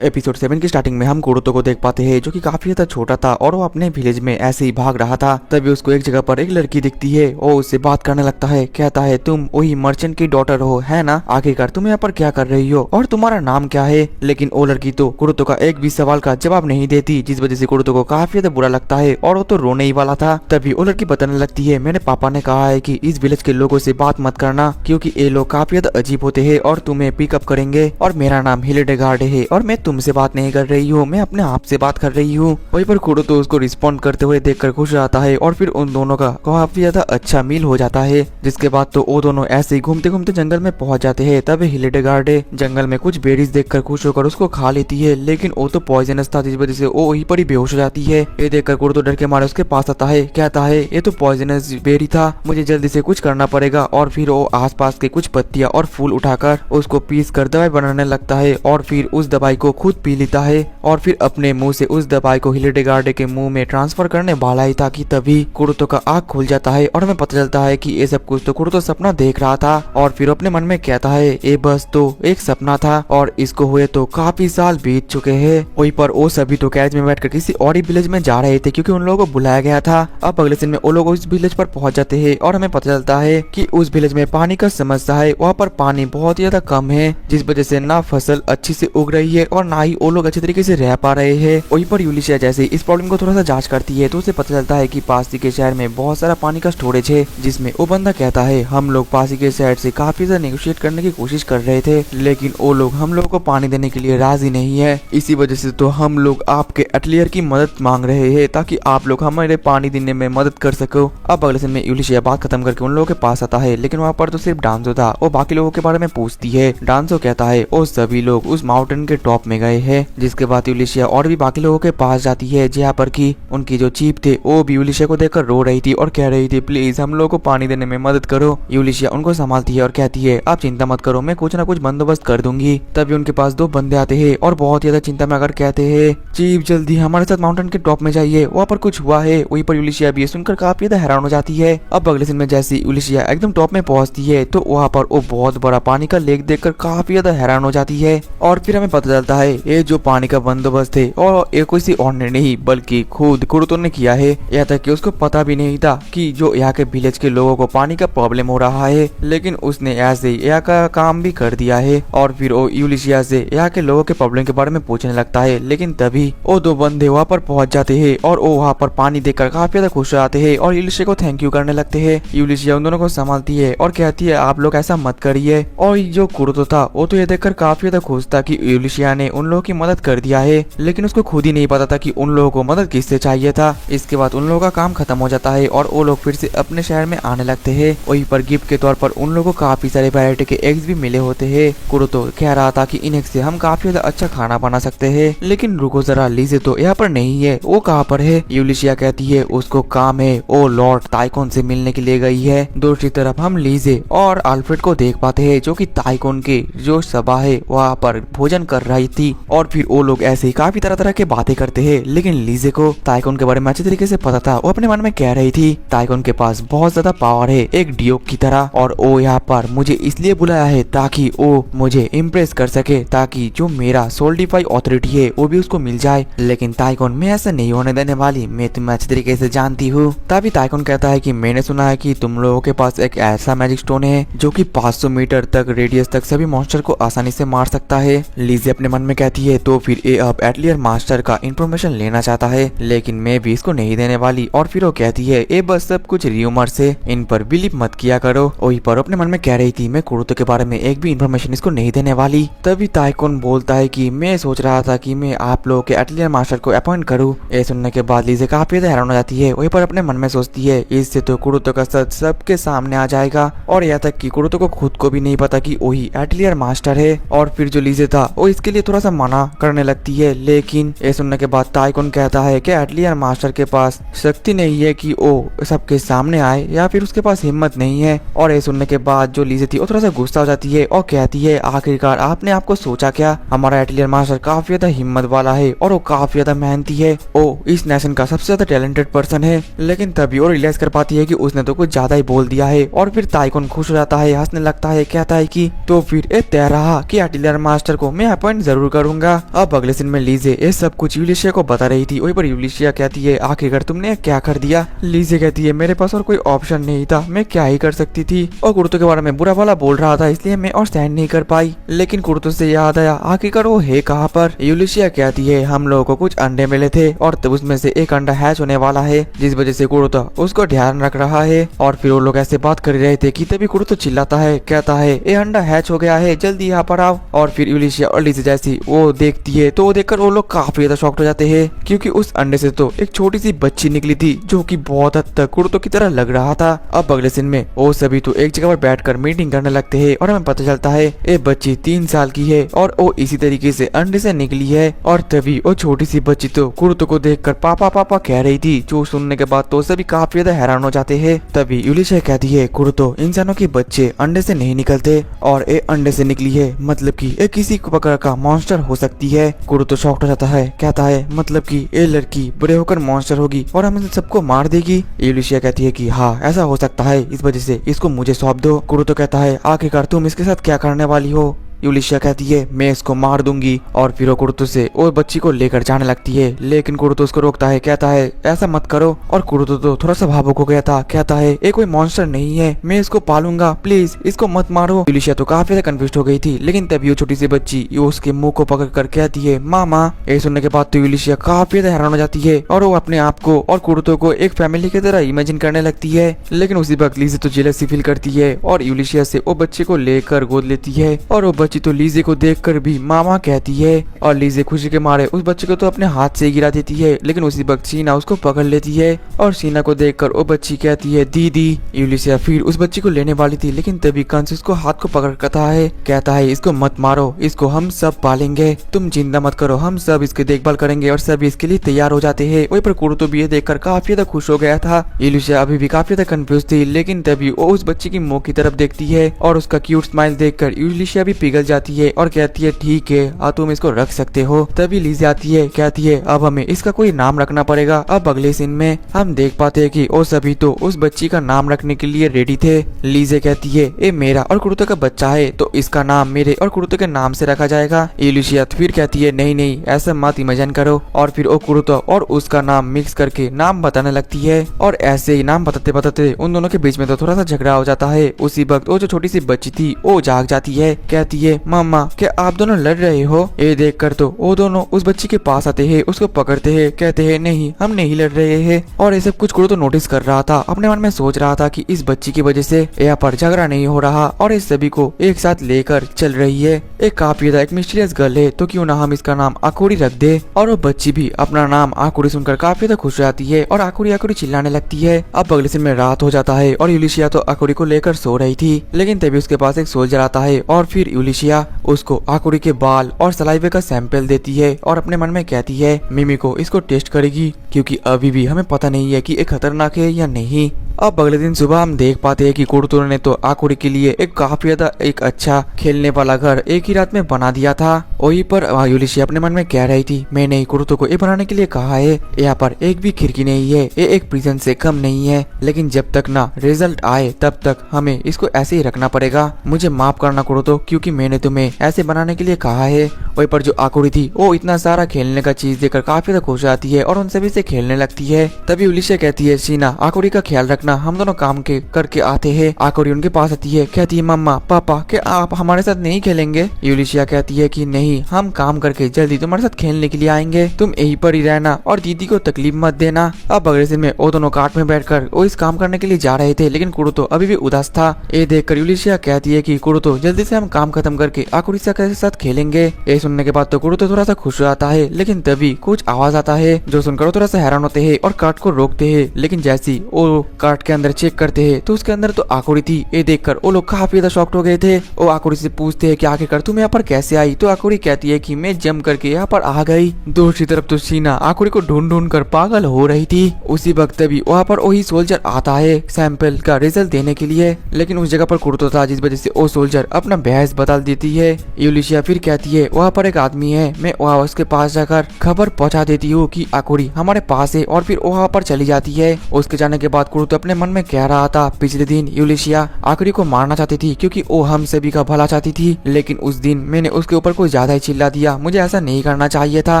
Episode 7 की starting में हम कुरुतो को देख पाते हैं जो कि काफी ज्यादा छोटा था और वो अपने विलेज में ऐसे ही भाग रहा था। तभी उसको एक जगह पर एक लड़की दिखती है और उससे बात करने लगता है। कहता है तुम वही मर्चेंट की डॉटर हो है ना, आखिरकार तुम यहाँ पर क्या कर रही हो और तुम्हारा नाम क्या है। लेकिन वो लड़की तो कुरुतो का एक भी सवाल का जवाब नहीं देती, जिस वजह से कुरुतो को काफी ज्यादा बुरा लगता है और वो तो रोने ही वाला था। तभी वो लड़की बताने लगती है मेरे पापा ने कहा है कि इस विलेज के लोगों से बात मत करना क्योंकि ये लोग काफी ज्यादा अजीब होते हैं और तुम्हें पिकअप करेंगे और मेरा नाम हिलेडेगार्ड है और मैं तुमसे बात नहीं कर रही हूँ, मैं अपने आप से बात कर रही हूँ। वहीं पर कुरुतो उसको रिस्पॉन्ड करते हुए देखकर खुश रहता है और फिर उन दोनों का काफी ज्यादा अच्छा मील हो जाता है। जिसके बाद तो वो दोनों ऐसे ही घूमते घूमते जंगल में पहुंच जाते हैं। तब हिलेडेगार्ड जंगल में कुछ बेरीज देखकर खुश होकर उसको खा लेती है, लेकिन वो तो पॉइजनस था जिस वजह से वो वहीं पर ही बेहोश हो जाती है। ये देखकर कुरुतो डर के मारे उसके पास आता है। कहता है ये तो पॉइजनस बेरी था, मुझे जल्दी से कुछ करना पड़ेगा। और फिर वो आसपास के कुछ पत्तियां और फूल उठाकर उसको पीस कर दवाई बनाने लगता है और फिर उस दवाई को खुद पी लेता है और फिर अपने मुंह से उस दवाई को हिलेडेगार्ड के मुंह में ट्रांसफर करने वाला ही था कि तभी कुरुतो का आँख खुल जाता है और हमें पता चलता है कि ये सब कुछ तो कुरुतो सपना देख रहा था। और फिर अपने मन में कहता है ये बस तो एक सपना था और इसको हुए तो काफी साल बीत चुके हैं। वहीं पर वो सभी तो कैरेज में बैठकर किसी और ही विलेज में जा रहे थे क्योंकि उन लोगों को बुलाया गया था। अब अगले दिन में वो लोग उस विलेज पर पहुंच जाते हैं और हमें पता चलता है कि उस विलेज में पानी का समस्या है, वहाँ पर पानी बहुत ही ज्यादा कम है जिस वजह से ना फसल अच्छी से उग रही है और ना ही वो लोग अच्छे तरीके से रह पा रहे हैं। वहीं पर यूलिशिया जैसे इस प्रॉब्लम को थोड़ा सा जांच करती है तो उसे पता चलता है कि पासी के शहर में बहुत सारा पानी का स्टोरेज है, जिसमें वो बंदा कहता है हम लोग पासी के शहर से काफी ज्यादा नेगोशिएट करने की कोशिश कर रहे थे लेकिन वो लोग हम लोग को पानी देने के लिए राजी नहीं है। इसी वजह से तो हम लोग आपके एटलियर की मदद मांग रहे हैं ताकि आप लोग हमारे पानी देने में मदद कर सको। अब अगले दिन में यूलिशिया बात खत्म करके उन लोगों के पास आता है, लेकिन वहाँ पर तो सिर्फ डांसो था। वो बाकी लोगों के बारे में पूछती है। डांसो कहता है वो सभी लोग उस माउंटेन के टॉप में गए हैं। जिसके बाद यूलिशिया और भी बाकी लोगों के पास जाती है जहाँ पर की उनकी जो चीफ थे वो भी यूलिशिया को देखकर रो रही थी और कह रही थी प्लीज हम लोगों को पानी देने में मदद करो। यूलिशिया उनको संभालती है और कहती है आप चिंता मत करो, मैं कुछ ना कुछ बंदोबस्त कर दूंगी। तभी उनके पास दो बंदे आते हैं और बहुत ज्यादा चिंता में आकर कहते हैं चीफ जल्दी हमारे साथ माउंटेन के टॉप में जाइए, वहाँ पर कुछ हुआ है। वहीं पर यूलिशिया भी सुनकर काफी ज्यादा हैरान हो जाती है। अब अगले दिन में जैसे यूलिशिया एकदम टॉप में पहुंचती है तो वहाँ पर वो बहुत बड़ा पानी का लेक देखकर काफी ज्यादा हैरान हो जाती है। और फिर हमें पता चलता है ये जो पानी का बंदोबस्त है और ये किसी और ने नहीं बल्कि खुद कुरुतो ने किया है। यहाँ तक कि उसको पता भी नहीं था कि जो यहाँ के विलेज के लोगों को पानी का प्रॉब्लम हो रहा है, लेकिन उसने ऐसे यहाँ का काम भी कर दिया है। और फिर वो यूलिशिया से यहाँ के लोगों के प्रॉब्लम के बारे में पूछने लगता है, लेकिन तभी वो दो बंदे वहाँ पर पहुंच जाते हैं और वो वहाँ पर पानी देखकर काफी ज्यादा खुश हो जाते हैं और यूलिशिया को थैंक यू करने लगते हैं। यूलिशिया उन दोनों को संभालती है और कहती है आप लोग ऐसा मत करिए। और जो कुरुतो था वो तो ये देखकर काफी ज्यादा खुश था कि यूलिशिया ने उन लोगों की मदद कर दिया है, लेकिन उसको खुद ही नहीं पता था कि उन लोगों को मदद किससे चाहिए था। इसके बाद उन लोगों का काम खत्म हो जाता है और वो लोग फिर से अपने शहर में आने लगते हैं। वहीं पर गिफ्ट के तौर पर उन लोगों को काफी सारे वैरायटी के एग्स भी मिले होते हैं। कुरुतो कह रहा था कि इन एग्स से हम काफी ज्यादा अच्छा खाना बना सकते हैं, लेकिन रुको जरा, लीजे तो यहाँ पर नहीं है, वो कहाँ पर है। यूलिशिया कहती है उसको काम है, वो लॉर्ड ताइकोन से मिलने के लिए गई है। दूसरी तरफ हम लीजे और अल्फ्रेड को देख पाते हैं जो कि ताइकोन के जो सभा है वहाँ पर भोजन कर रही थी। और फिर वो लोग ऐसे ही काफी तरह तरह के बातें करते हैं, लेकिन लीजे को ताइकोन के बारे में अच्छे तरीके से पता था। वो अपने मन में कह रही थी ताइकोन के पास बहुत ज्यादा पावर है एक डियोक की तरह, और वो यहाँ पर मुझे इसलिए बुलाया है ताकि वो मुझे इम्प्रेस कर सके, ताकि जो मेरा सोल्डिफाई ऑथोरिटी है वो भी उसको मिल जाए। लेकिन ताइकोन मैं ऐसा नहीं होने देने वाली, मैं तुम्हें अच्छे तरीके से जानती हूँ। तभी ताइकोन कहता है कि मैंने सुना है कि तुम लोगों के पास एक ऐसा मैजिक स्टोन है जो कि 500 मीटर तक रेडियस तक सभी मॉन्स्टर को आसानी से मार सकता है। लीजे अपने मन में कहती है तो फिर ये अब एटलियर मास्टर का इंफॉर्मेशन लेना चाहता है, लेकिन मैं भी इसको नहीं देने वाली। और फिर वो कहती है ये बस सब कुछ र्यूमर्स है, इन पर बिलीव मत किया करो। वहीं पर अपने मन में कह रही थी मैं कुरुतो के बारे में एक भी इंफॉर्मेशन इसको नहीं देने वाली। तभी ताइकोन बोलता है कि मैं सोच रहा था कि मैं आप लोगों के एटलियर मास्टर को अपॉइंट करूं। ये सुनने के बाद लीजे काफी हैरान हो जाती है। वहीं पर अपने मन में सोचती है इससे तो कुरुतो का सच सबके सामने आ जाएगा, और यहाँ तक कि कुरुतो को खुद को भी नहीं पता कि वही एटलियर मास्टर है। और फिर जो लीजे था वो इसके लिए थोड़ा सा मना करने लगती है, लेकिन ये सुनने के बाद ताइकोन कहता है कि एटलियर मास्टर के पास शक्ति नहीं है कि वो सबके सामने आए, या फिर उसके पास हिम्मत नहीं है। और ये सुनने के बाद जो लीजे थी वो थोड़ा सा गुस्सा हो जाती है और कहती है आखिरकार आपने आपको सोचा क्या, हमारा एटलियर मास्टर काफी ज्यादा हिम्मत वाला है और वो काफी काफी ज्यादा मेहनती है, ओ इस नेशन का सबसे ज्यादा टैलेंटेड पर्सन है। लेकिन तभी वो रियलाइज कर पाती है कि उसने तो कुछ ज्यादा ही बोल दिया है और फिर ताइकुन खुश हो जाता है, हंसने लगता है, कहता है कि तो फिर ये तय रहा कि आर्टिलर मास्टर को मैं अपॉइंट जरूर करूंगा। अब अगले सीन में लीजे ये सब कुछ यूलिशिया को बता रही थी। वहीं पर यूलिशिया कहती है आखिरकार तुमने क्या कर दिया। लीजे कहती है मेरे पास और कोई ऑप्शन नहीं था, मैं क्या ही कर सकती थी, और कुर्तो के बारे में बुरा भला बोल रहा था इसलिए मैं और सहन नहीं कर पाई। लेकिन कुर्तो से याद आया आखिरकार वो है कहाँ पर। यूलिशिया कहती है हम लोगों को कुछ अंडे मिले थे और तब उसमें से एक अंडा हैच होने वाला है, जिस वजह से कुर्तो उसको ध्यान रख रहा है। और फिर वो लोग ऐसे बात कर रहे थे कि तभी कुर्तो चिल्लाता है, कहता है ये अंडा हैच हो गया है, जल्दी यहाँ पर आओ। और फिर यूलिशिया और लीजे जैसी वो देखती है तो वो देखकर वो लोग काफी ज्यादा शॉक्ड हो जाते हैं, क्योंकि उस अंडे से तो एक छोटी सी बच्ची निकली थी जो कि बहुत हद तक कुर्तो की तरह लग रहा था। अब अगले सीन में वो सभी तो एक जगह पर बैठकर मीटिंग करने लगते हैं और हमें पता चलता है ये बच्ची 3 साल की है और वो इसी तरीके से अंडे से निकली है। और तभी वो छोटी सी बच्ची तो कुर्तो को देखकर पापा पापा कह रही थी, जो सुनने के बाद तो सभी काफी ज्यादा हैरान हो जाते हैं। तभी यूलिशिया कहती है कुर्तो इंसानों के बच्चे अंडे से नहीं निकलते और ये अंडे से निकली है, मतलब कि ये किसी प्रकार का मॉन्स्टर हो सकती है। कुर्तो शॉक्ड हो जाता है, कहता है मतलब कि ये लड़की बड़े होकर मॉन्स्टर होगी और हम सबको मार देगी। यूलिशिया कहती है कि हाँ ऐसा हो सकता है, इस वजह से इसको मुझे सौंप दो। कुर्तो कहता है आखिरकार तुम इसके साथ क्या करने वाली हो। यूलिशिया कहती है मैं इसको मार दूंगी। और फिर वो कुर्तो से वो बच्ची को लेकर जाने लगती है, लेकिन कुर्तो उसको रोकता है, कहता है ऐसा मत करो। और कुर्तो तो थोड़ा सा भावुक हो गया था, कहता है ये कोई मॉन्स्टर नहीं है, मैं इसको पालूंगा, प्लीज इसको मत मारो। यूलिशिया तो काफी ज्यादा कंफ्यूज हो गई थी, लेकिन तभी वो छोटी सी बच्ची उसके मुंह को पकड़ कर कहती है मामा। ये सुनने के बाद तो यूलिशिया काफी ज्यादा हैरान हो जाती है और वो अपने आप को और कुर्तो को एक फैमिली की तरह इमेजिन करने लगती है। लेकिन उसी वक्त लीजे तो जेलसी फील करती है और यूलिशिया से वो बच्चे को लेकर गोद लेती है और वो बच्ची तो लीजे को देखकर भी मामा कहती है। और लीजे खुशी के मारे उस बच्चे को तो अपने हाथ से गिरा देती है, लेकिन उसी वक्त शीना उसको पकड़ लेती है और शीना को देखकर वो बच्ची कहती है दीदी। यूलिशिया फिर उस बच्ची को लेने वाली थी, लेकिन तभी कंस उसको हाथ को पकड़ करता है, कहता है इसको मत मारो, इसको हम सब पालेंगे, तुम चिंता मत करो, हम सब इसकी देखभाल करेंगे। और सब इसके लिए तैयार हो जाते हैं। वहीं पर कुर्तो भी ये देखकर काफी ज्यादा खुश हो गया था। यूलिशिया अभी भी काफी ज्यादा कंफ्यूज थी, लेकिन तभी वो उस बच्ची की मुंह की तरफ देखती है और उसका क्यूट स्माइल देखकर यूलिशिया भी पिघल जाती है और कहती है ठीक है तुम इसको रख सकते हो। तभी लीजे आती है, कहती है अब हमें इसका कोई नाम रखना पड़ेगा। अब अगले सीन में हम देख पाते हैं कि वो सभी तो उस बच्ची का नाम रखने के लिए रेडी थे। लीजे कहती है ये मेरा और कुर्तो का बच्चा है तो इसका नाम मेरे और कुर्तो के नाम से रखा जाएगा। यूलिशिया फिर कहती है नहीं नहीं ऐसा मत इमेजिन करो। और फिर वो कुर्तो और उसका नाम मिक्स करके नाम बताने लगती है और ऐसे ही नाम बताते बताते उन दोनों के बीच में तो थोड़ा सा झगड़ा हो जाता है। उसी वक्त वो जो छोटी सी बच्ची थी वो जाग जाती है, कहती है मम्मा क्या आप दोनों लड़ रहे हो। ये देखकर तो वो दोनों उस बच्ची के पास आते हैं, उसको पकड़ते हैं, कहते हैं नहीं हम नहीं लड़ रहे हैं। और ये सब कुछ कुर्तो नोटिस कर रहा था, अपने मन में सोच रहा था कि इस बच्ची की वजह से यहाँ पर झगड़ा नहीं हो रहा और इस सभी को एक साथ लेकर चल रही है। एक काफी एक मिस्टीरियस गर्ल है तो क्यों ना हम इसका नाम आकुड़ी रख दे। और वो बच्ची भी अपना नाम आकुड़ी सुनकर काफी ज्यादा खुश हो जाती है और आकुड़ी आकुड़ी चिल्लाने लगती है। अब अगले दिन में रात हो जाता है और यूलिशिया तो आकुड़ी को लेकर सो रही थी, लेकिन तभी उसके पास एक सोल्जर आता है और फिर यूलिशिया उसको आकुड़ी के बाल और सलाइवे का सैंपल देती है और अपने मन में कहती है मिमी को इसको टेस्ट करेगी, क्योंकि अभी भी हमें पता नहीं है कि ये खतरनाक है या नहीं। अब अगले दिन सुबह हम देख पाते हैं कि कुर्तो ने तो आकुड़ी के लिए एक काफी ज्यादा एक अच्छा खेलने वाला घर एक ही रात में बना दिया था। वहीं पर यूलिशिया अपने मन में कह रही थी मैंने कुर्तो को ये बनाने के लिए कहा है, यहाँ पर एक भी खिड़की नहीं है, ये एक प्रिजन से कम नहीं है, लेकिन जब तक ना रिजल्ट आए तब तक हमें इसको ऐसे ही रखना पड़ेगा। मुझे माफ करना कुर्तो, क्योंकि मैंने तुम्हें ऐसे बनाने के लिए कहा है। वहीं पर जो आकुड़ी थी वो इतना सारा खेलने का चीज देकर काफी ज्यादा खुश आती है और उन सभी से खेलने लगती है। तभी यूलिशिया कहती है शीना आकुड़ी का ख्याल रखना, हम दोनों काम के करके आते हैं। आकुड़ी उनके पास आती है, कहती है मम्मा पापा क्या आप हमारे साथ नहीं खेलेंगे। यूलिशिया कहती है कि नहीं हम काम करके जल्दी तुम्हारे साथ खेलने के लिए आएंगे, तुम यहीं पर ही रहना और दीदी को तकलीफ मत देना। अब अगले दिन में वो दोनों काट में बैठकर वो इस काम करने के लिए जा रहे थे, लेकिन कुर्तो अभी भी उदास था। ये देखकर यूलिशिया कहती है कि कुर्तो जल्दी से हम काम खत्म करके आकुड़ी के साथ खेलेंगे। ये सुनने के बाद तो कुर्तो थोड़ा सा खुश हो जाता है, लेकिन तभी कुछ आवाज आता है जो सुनकर थोड़ा सा हैरान होते हैं और कार्ट को रोकते हैं। लेकिन जैसी वो कार्ट के अंदर चेक करते हैं तो उसके अंदर तो आकुड़ी थी। ये देखकर वो लोग काफी ज्यादा शॉक्ड हो गए थे। वो आकुड़ी से पूछते हैं कि आखिरकार तुम यहाँ पर कैसे आई, तो आकुड़ी कहती है कि मैं जम करके यहाँ पर आ गई। दूसरी तरफ तो शीना आकुड़ी को ढूंढ ढूंढ कर पागल हो रही थी। उसी वक्त तभी वहाँ पर वही सोल्जर आता है सैंपल का रिजल्ट देने के लिए, लेकिन उस जगह पर कुर्तो था, जिस वजह से वो सोल्जर अपना बहस बदल डाल देती है। यूलिशिया फिर कहती है वहाँ पर एक आदमी है, मैं वहाँ उसके पास जाकर खबर पहुंचा देती हूँ कि आकुरी हमारे पास है, और फिर वहाँ पर चली जाती है। उसके जाने के बाद कुरुतो अपने मन में कह रहा था पिछले दिन यूलिशिया आकुरी को मारना चाहती थी क्योंकि वो हम सभी का भला चाहती थी, लेकिन उस दिन मैंने उसके ऊपर कोई ज्यादा ही चिल्ला दिया, मुझे ऐसा नहीं करना चाहिए था।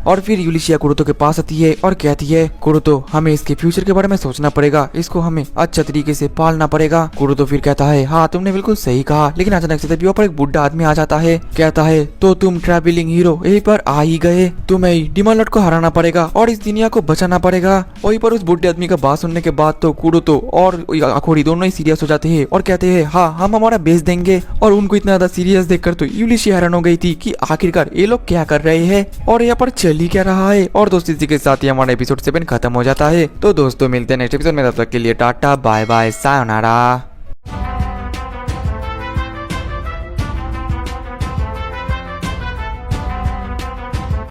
और फिर यूलिशिया कुरुतो के पास आती है और कहती है कुरुतो हमें इसके फ्यूचर के बारे में सोचना पड़ेगा, इसको हमें अच्छा तरीके से पालना पड़ेगा। कुरुतो फिर कहता है हाँ तुमने बिल्कुल सही कहा, लेकिन अचानक से तभी वहाँ पर एक बुढ़ा आदमी आ जाता है। कहता है तो तुम ट्रैवलिंग हीरो यहीं पर आ ही गए, तुम्हें डिमालॉट को हराना पड़ेगा और इस दुनिया को बचाना पड़ेगा। वहीं पर उस बुढ़े आदमी का बात सुनने के बाद तो कुरुतो और आकोरी दोनों ही सीरियस हो जाते हैं और कहते हैं हाँ हम हमारा बेच देंगे। और उनको इतना ज्यादा सीरियस देखकर तो यूलिशिया हैरान हो गई थी कि आखिरकार ये लोग क्या कर रहे हैं और यहाँ पर चल ही क्या रहा है। और दोस्तों इसी के साथ ही हमारा एपिसोड 7 खत्म हो जाता है। तो दोस्तों मिलते हैं नेक्स्ट एपिसोड में, तब तक के लिए टाटा बाय बाय सायोनारा।